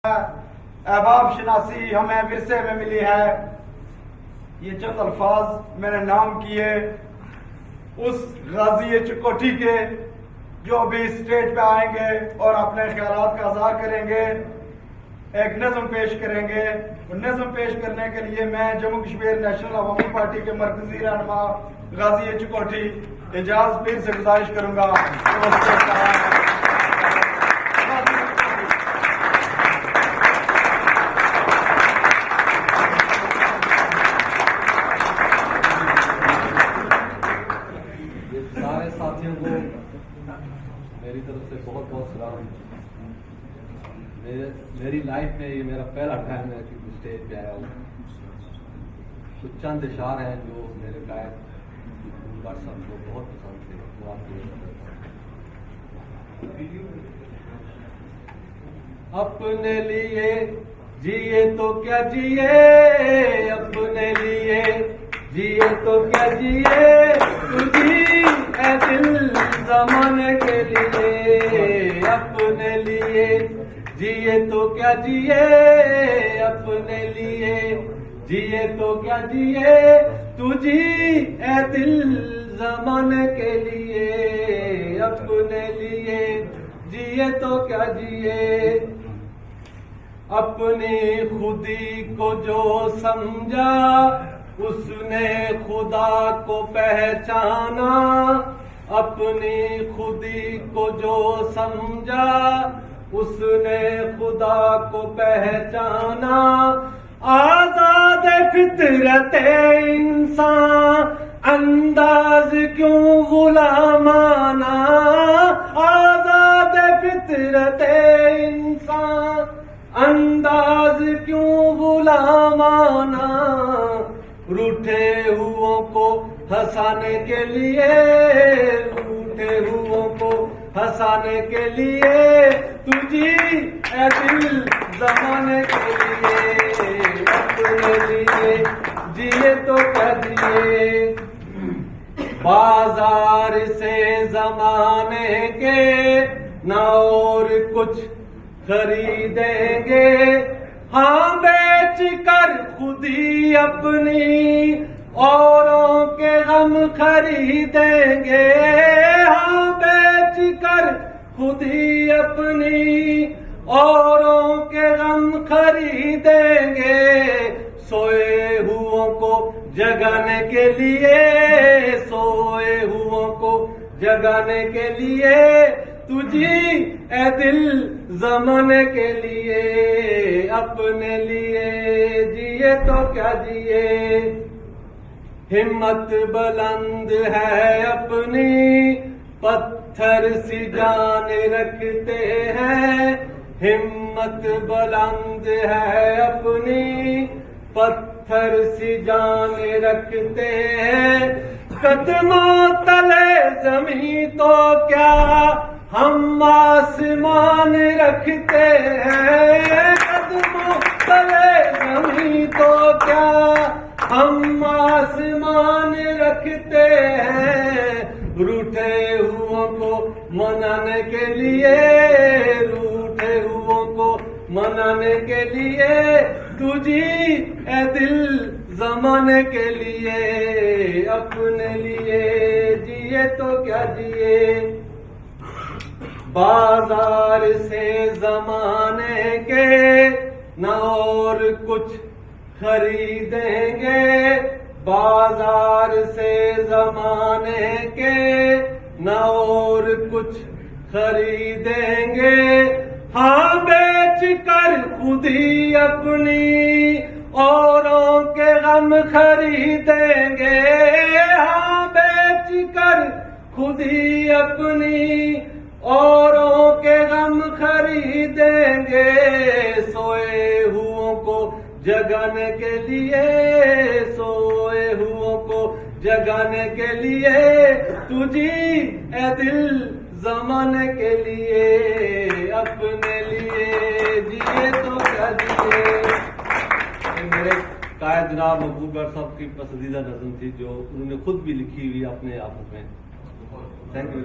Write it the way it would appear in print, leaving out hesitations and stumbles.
अहबाब शनासी हमें विरसे में मिली है। ये चंद अल्फाज मैंने नाम किए उस गाजी चिकोठी के जो अभी स्टेज पे आएंगे और अपने ख्यालात का इज़हार करेंगे, एक नज़म पेश करेंगे। नज़म पेश करने के लिए मैं जम्मू कश्मीर नेशनल अवामी पार्टी के मरकजी रहनुमा गाजी चिकोठी एजाज पीर से गुजारिश करूंगा। सारे साथियों को मेरी तरफ से बहुत बहुत सलाम। मेरी लाइफ में ये मेरा पहला टाइम है कि स्टेज पे आया हूँ। कुछ चंद इशार हैं जो मेरे गायक सब को बहुत पसंद थे, वो आपके अपने लिए जिए तो क्या जिए, अपने लिए जिए तो क्या जिए, तुझी है दिल ज़माने के लिए। अपने लिए जिए तो क्या जिए, अपने लिए जिए तो क्या जिए, तुझी है दिल ज़माने के लिए। अपने लिए जिए तो क्या जिए, अपनी खुदी को जो समझा उसने खुदा को पहचाना। अपनी खुदी को जो समझा उसने खुदा को पहचाना। आजाद फितरत इंसान अंदाज क्यों गुलामाना, आजाद फितरत इंसान अंदाज क्यों गुलामाना। रूठे हुओं को हंसाने के लिए, रूठे हुओं को हंसाने के लिए, तुझी है दिल ज़माने के लिए। अपने लिए जिए तो क्या जिए, बाजार से ज़माने के न और कुछ खरीदेंगे। हाँ बेच कर खुदी अपनी औरों के गम खरीदेंगे। हाँ बेच कर खुदी अपनी औरों के गम खरीदेंगे। सोए हुओं को जगाने के लिए, सोए हुओं को जगाने के लिए, तुझी ए दिल ज़माने के लिए। अपने लिए जिए तो क्या जिए, हिम्मत बुलंद है अपनी पत्थर सी जान रखते हैं। हिम्मत बुलंद है अपनी पत्थर सी जान रखते हैं। कदमों तले जमी तो क्या हम आसमान रखते हैं। कदमों तले जमी तो क्या हम आसमान रखते हैं। रूठे हुओं को मनाने के लिए, रूठे हुओं को मनाने के लिए, तुझी है दिल ज़माने के लिए। अपने लिए जिए तो क्या जिए, बाजार से ज़माने के न और कुछ खरीदेंगे। बाजार से ज़माने के न और कुछ खरीदेंगे। हाँ बेच कर खुदी अपनी औरों के गम खरीदेंगे। हाँ बेच कर खुदी अपनी औरों के गम खरीदेंगे। सोए हुओं को जगाने के लिए, सोए हुओं को जगाने के लिए, तुझी ए दिल ज़माने के लिए। अपने लिए जिए तो क्या जिए। मेरे कायद जनाब मकबूल भट्ट साहब की पसंदीदा नज़म थी जो उन्होंने खुद भी लिखी हुई अपने आप में। Thank you.